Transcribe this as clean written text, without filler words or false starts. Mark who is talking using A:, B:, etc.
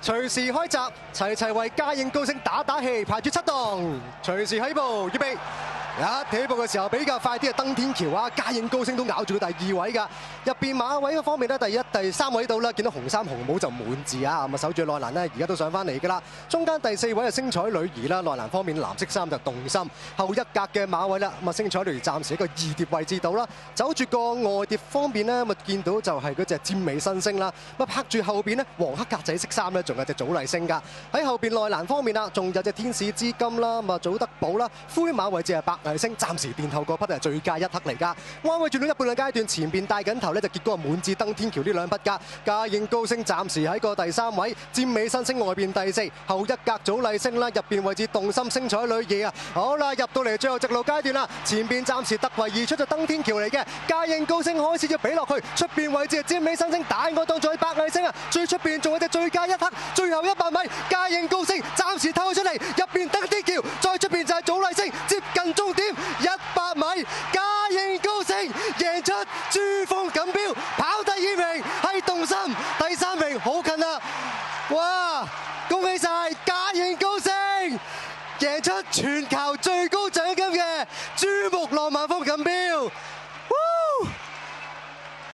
A: 隨時開閘，齊為嘉應高升打氣，排住7檔，隨時起步，預備。一起步嘅時候比較快啲嘅登天橋啊，嘉應高升都咬住佢第2位㗎。入邊馬位嘅方面咧，第1、第3位到啦，見到紅衫紅帽就滿字啊，咁啊守住內欄呢，而家都上翻嚟㗎啦。中間第4位係星彩女兒啦，內欄方面藍色衫就動心。後一格嘅馬位啦，咁啊星彩女兒暫時一個2碟位置到啦。走住個外碟方面呢，咁啊見到就係嗰隻尖尾新星啦。咁啊拍住後邊呢，黃黑格仔色衫呢，仲有隻祖麗星㗎。喺後邊內欄方面啊，仲有隻天使之金啦，咁啊祖德寶啦，灰馬位置係白藝星，暫時墊後嗰匹係最佳1匹嚟㗎。彎位轉到一半嘅階段，前邊帶緊頭呢，就結果係滿至登天橋呢2匹㗎。嘉應高升暫時喺個第3位，尖尾新星外邊第4，後一格祖麗星啦，入邊位置動心星彩女兒啊。好啦，入到嚟最後直路階段啦，前邊暫時突圍而出就登天橋嚟嘅。嘉應高升開始要俾落去，出邊位置係尖尾新星，大我當仲係白藝星啊，最出邊仲有隻最佳1匹，最後100米，嘉應高升暫時透出嚟，入邊登天橋，再出邊就係祖麗星，接近終點100米，嘉應高升贏出珠峰錦標，跑第2名係動心，第3名好近啦，哇！恭喜晒嘉應高升贏出全球最高獎金嘅珠穆朗瑪峰錦標。